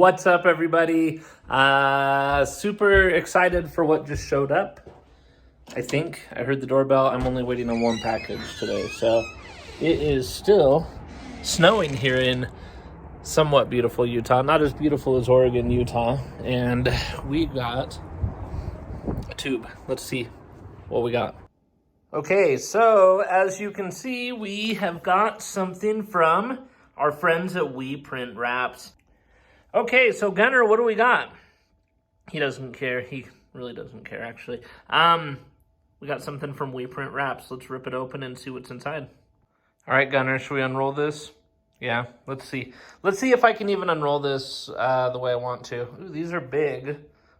What's up, everybody? Super excited for what just showed up. I think I heard the doorbell. I'm only waiting on one package today. So it is still snowing here in somewhat beautiful Utah. Not as beautiful as Oregon, Utah. And we got a tube. Let's see what we got. Okay, so as you can see, we have got something from our friends at We Print Wraps. Okay, so Gunner, what do we got? He doesn't care. He really doesn't care, actually. We got something from We Print Wraps. Let's rip it open and see what's inside. All right, Gunner, should we unroll this? Yeah, let's see. Let's see if I can even unroll this the way I want to. Ooh, these are big,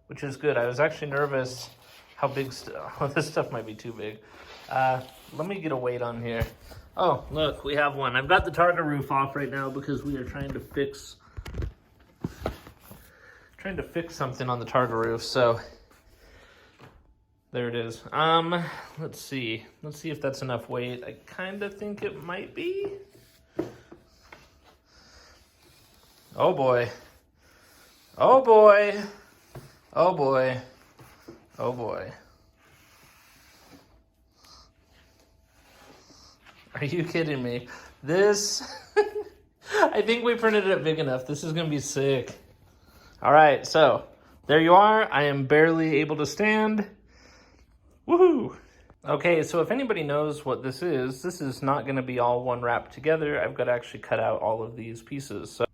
which is good. I was actually nervous how big this stuff might be too big. Let me get a weight on here. Oh, look, we have one. I've got the Targa roof off right now because we are trying to fix something on the Targa roof. So there it is. Let's see if that's enough weight. I kind of think it might be. Oh boy. Oh boy. Oh boy. Oh boy. Are you kidding me? This, I think we printed it big enough. This is going to be sick. All right, so there you are. I am barely able to stand. Woohoo! Okay, so if anybody knows what this is not going to be all one wrap together. I've got to actually cut out all of these pieces. So,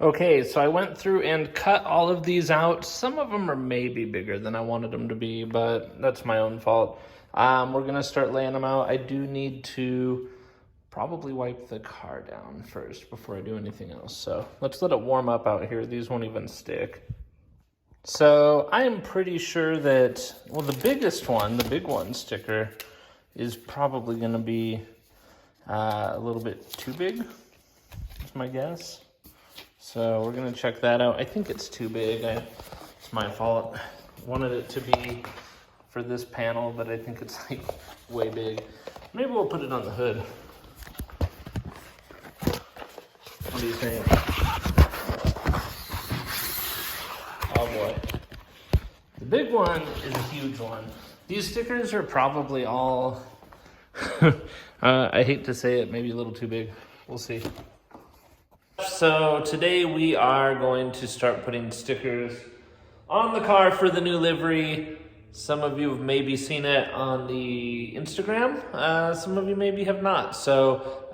okay, so I went through and cut all of these out. Some of them are maybe bigger than I wanted them to be, but that's my own fault. We're going to start laying them out. I do need to probably wipe the car down first before I do anything else. So let's let it warm up out here. These won't even stick. So I am pretty sure that, well, the biggest one, the big one sticker, is probably going to be a little bit too big. That's my guess. So we're going to check that out. I think it's too big. It's my fault. I wanted it to be for this panel, but I think it's like way big. Maybe we'll put it on the hood. What do you think? Oh boy. The big one is a huge one. These stickers are probably all, I hate to say it, maybe a little too big. We'll see. So today we are going to start putting stickers on the car for the new livery. Some of you have maybe seen it on the Instagram. Some of you maybe have not. So,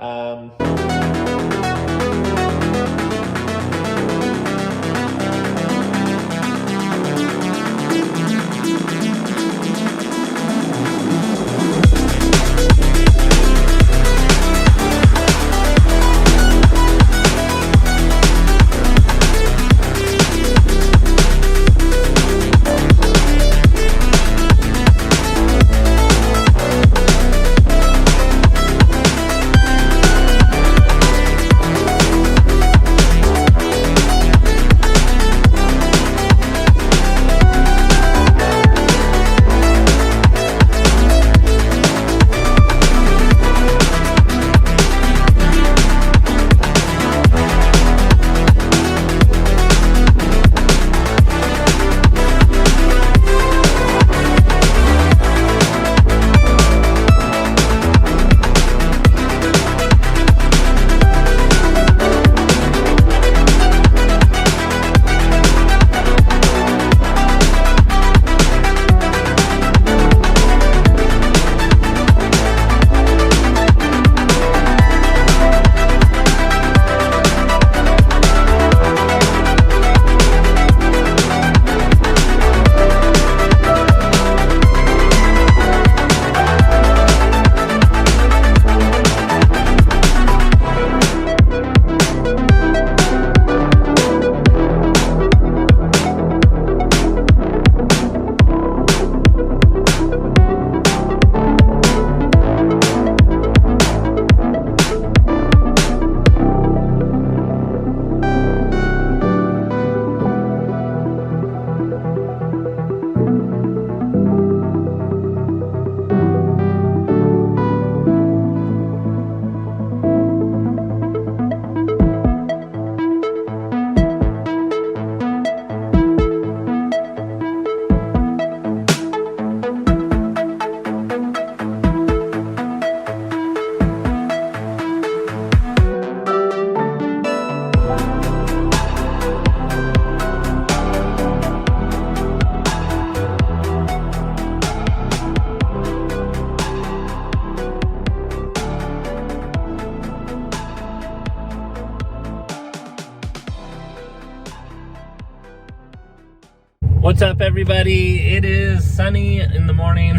What's up, everybody? It is sunny in the morning.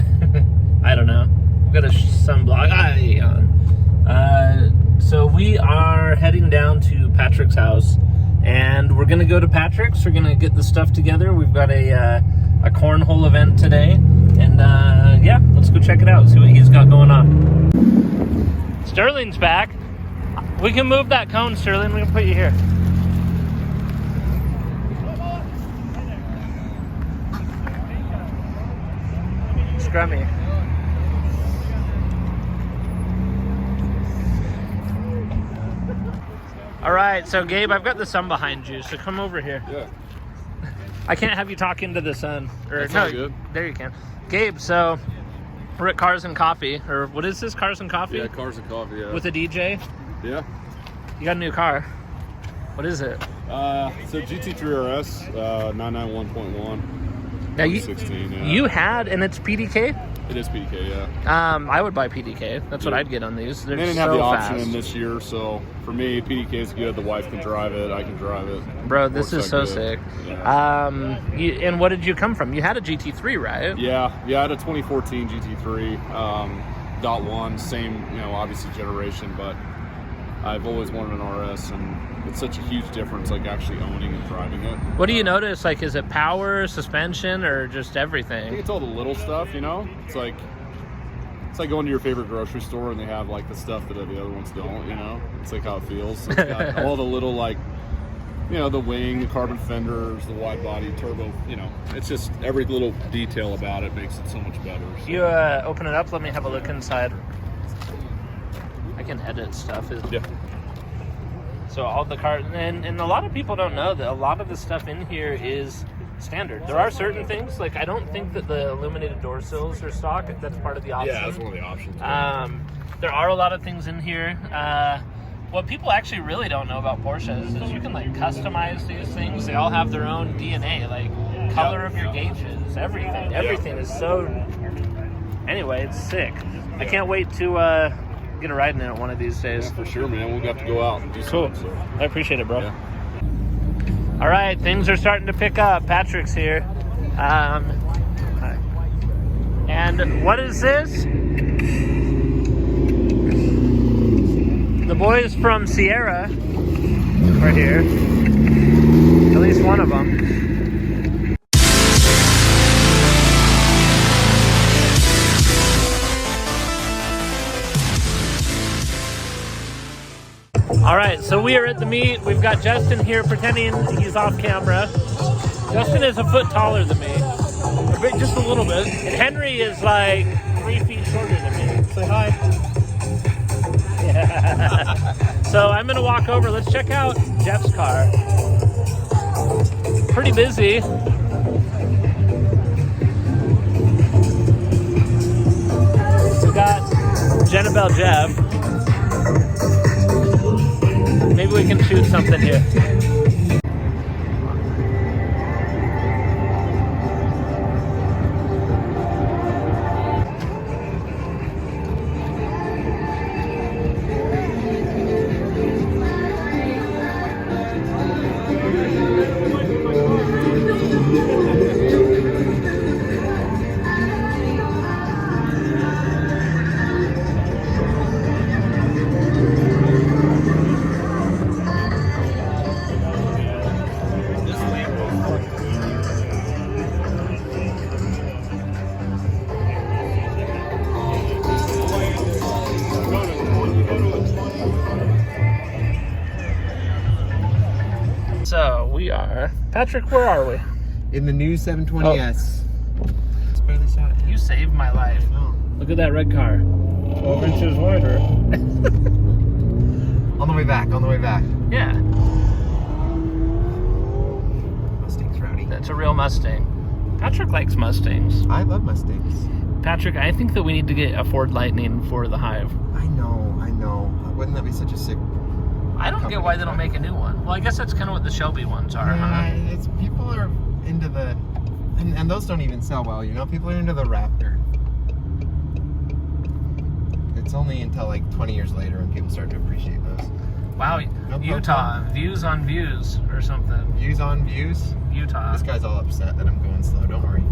I don't know. I've got a sunblock eye on. So we are heading down to Patrick's house, and we're gonna go to Patrick's. We're gonna get the stuff together. We've got a cornhole event today, and yeah, let's go check it out. See what he's got going on. Sterling's back. We can move that cone, Sterling. We can put you here. Scrummy. All right, so Gabe, I've got the sun behind you, so come over here. Yeah. I can't have you talk into the sun. That's not good. There you can. Gabe, so we're at Cars and Coffee, or what is this, Cars and Coffee? Yeah, Cars and Coffee, yeah. With a DJ? Yeah. You got a new car. What is it? So GT3 RS, 991.1. Now 2016, yeah. you had, and it's PDK? It is PDK, yeah. I would buy PDK. That's what I'd get on these. They're They didn't so have the fast. option in this year, so for me, PDK is good. The wife can drive it. I can drive it. Bro, this is so good. sick. Yeah. And what did you come from? You had a GT3, right? Yeah, I had a 2014 GT3, .1, same, obviously generation, but I've always wanted an RS, and it's such a huge difference, like actually owning and driving it. What do you notice? Like, is it power, suspension, or just I everything? think it's all the little stuff, It's like going to your favorite grocery store and they have like the stuff that the other ones don't, It's like how it feels. So it's got all the little the wing, the carbon fenders, the wide body turbo, it's just every little detail about it makes it so much better. So. You open it up, let me have a look inside. I can edit stuff. Yeah. So all the cars, and a lot of people don't know that a lot of the stuff in here is standard. There are certain things, like I don't think that the illuminated door sills are stock. That's part of the option. Yeah, that's one of the options. There are a lot of things in here. What people actually really don't know about Porsches is you can like customize these things. They all have their own DNA, like color of your gauges, everything. Everything is so. Anyway, it's sick. I can't wait to get a ride in it one of these days. Yeah, for sure, man. We'll have to go out and do Cool. something. So. I appreciate it, bro. Yeah. All right, things are starting to pick up. Patrick's here. And what is this? The boys from Sierra are here. At least one of them. All right, so we are at the meet. We've got Justin here pretending he's off camera. Justin is a foot taller than me, just a little bit. And Henry is like 3 feet shorter than me. Say hi. Yeah. So I'm gonna walk over. Let's check out Jeff's car. Pretty busy. We got Jennabelle Jeff. Maybe we can shoot something here. So we are, Patrick, where are we? In the new 720S. It's barely shot. You saved my life. Oh. Look at that red car. 12 inches wider. On the way back, Yeah, Mustang's rowdy. that's a real Mustang. Patrick likes Mustangs. I love Mustangs. Patrick, I think that we need to get a Ford Lightning for the Hive. I know. Wouldn't that be such a sick... I don't get why they don't make a new one. Well, I guess that's kind of what the Shelby ones are, huh? It's people are into the... And those don't even sell well, People are into the Raptor. It's only until like 20 years later when people start to appreciate those. Wow, No Utah. Views on views or something. Views on views. Utah. This guy's all upset that I'm going slow. Don't worry.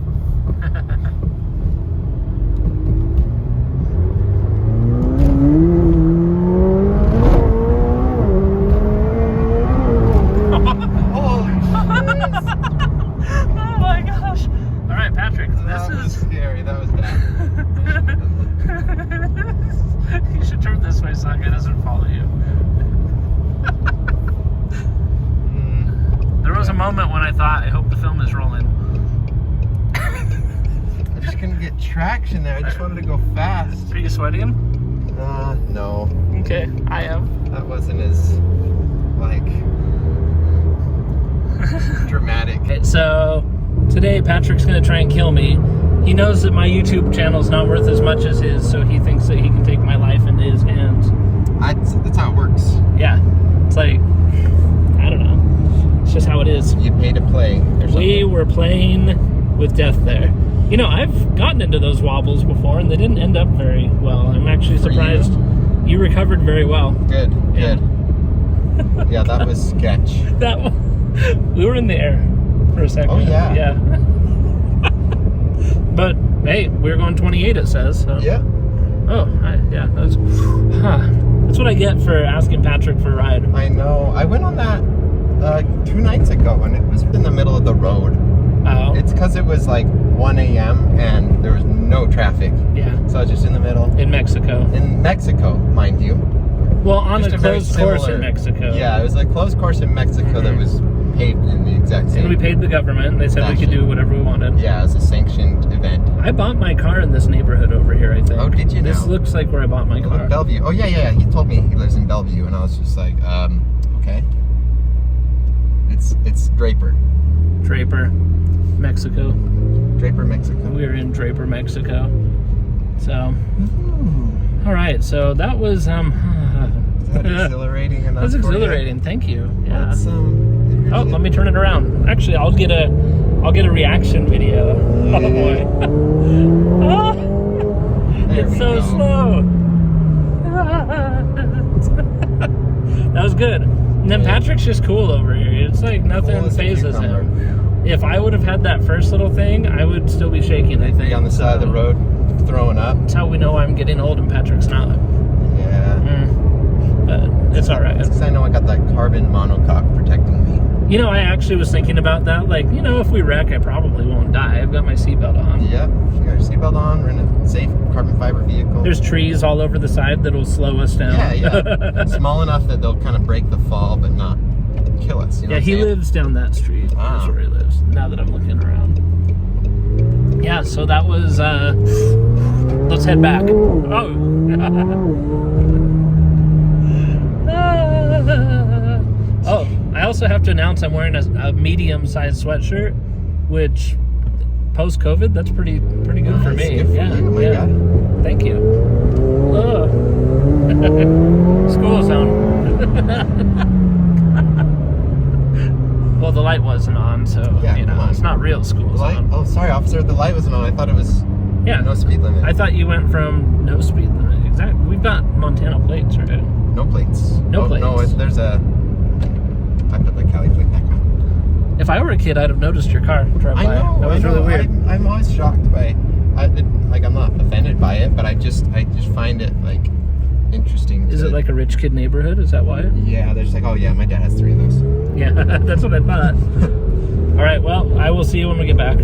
Oh my gosh! All right, Patrick. That was scary. That was bad. You should turn this way so that guy doesn't follow you. There was a moment when I thought, I hope the film is rolling. I just couldn't get traction there. I just wanted to go fast. Are you sweating? No. Okay, I am. That wasn't as, like, dramatic. Okay, so today Patrick's gonna try and kill me. He knows that my YouTube channel's not worth as much as his, so he thinks that he can take my life into his hands. That's how it works. Yeah, it's like, I don't know. It's just how it is. You pay to play. We were playing with death there. You know, I've gotten into those wobbles before, and they didn't end up very well. I'm actually surprised. You recovered very well. Good, Yeah. good. Yeah, that was sketch. We were in the air for a second. Oh, yeah. Yeah. But, hey, we were going 28, it says. So. Yeah. Oh, yeah. That's what I get for asking Patrick for a ride. I know. I went on that 2 nights ago, and it was in the middle of the road. Oh. It's because it was like 1 a.m. and there was no traffic. Yeah. So I was just in the middle. In Mexico. In Mexico, mind you. Well, on Just a very closed course similar- in Mexico. Yeah, it was a closed course in Mexico that was paved in the exact same. And we paid the government. They said we could do whatever we wanted. Yeah, it was a sanctioned event. I bought my car in this neighborhood over here, I think. Oh, did you This now? looks like where I bought my car. Bellevue. Oh, yeah. He told me he lives in Bellevue, and I was just like, okay. It's Draper. Draper, Mexico. Draper, Mexico. We're in Draper, Mexico. So, all right. So that was Is that exhilarating enough? That's for you? exhilarating. Thank you. Yeah. That's, Oh, let me turn it around. Actually, I'll get a reaction video. Oh boy. Oh, There it's we so go. slow. That was good. And then Patrick's just cool over here. It's like nothing Cool as a phases cucumber. him. If I would have had that first little thing, I would still be shaking, I think. Be on the side of the road, throwing up. That's how we know I'm getting old and Patrick's not. Yeah. But it's all right. Because I know I got that carbon monocoque protecting me. You know, I actually was thinking about that. Like, you know, if we wreck, I probably won't die. I've got my seatbelt on. Yep. You got your seatbelt on. We're in a safe carbon fiber vehicle. There's trees all over the side that'll slow us down. Yeah. Small enough that they'll kind of break the fall, but not kill us. You know Yeah, what he I'm saying? lives down that street. Wow. That's where he lives. Now that I'm looking around. Yeah, so that was, let's head back. Oh. Oh, I also have to announce I'm wearing a medium-sized sweatshirt, which post-COVID, that's pretty good for me. Good for Yeah, you. Oh my God. Thank you. Oh. School zone. Well, the light wasn't on, so Yeah, you know come on. it's not real school Light? zone. Oh, sorry, officer. The light wasn't on. I thought it was Yeah, no speed limit. I thought you went from no speed limit. Exactly. We've got Montana plates, right? No plates. No plates. No, there's a... I put the Cali plate back on. If I were a kid, I'd have noticed your car drive by. I know. That was really weird. I'm always shocked by... I'm not offended by it, but I just find it, like, interesting. Is it like a rich kid neighborhood? Is that why? Yeah, they're just like, oh yeah, my dad has 3 of those. Yeah, that's what I thought. All right, well, I will see you when we get back.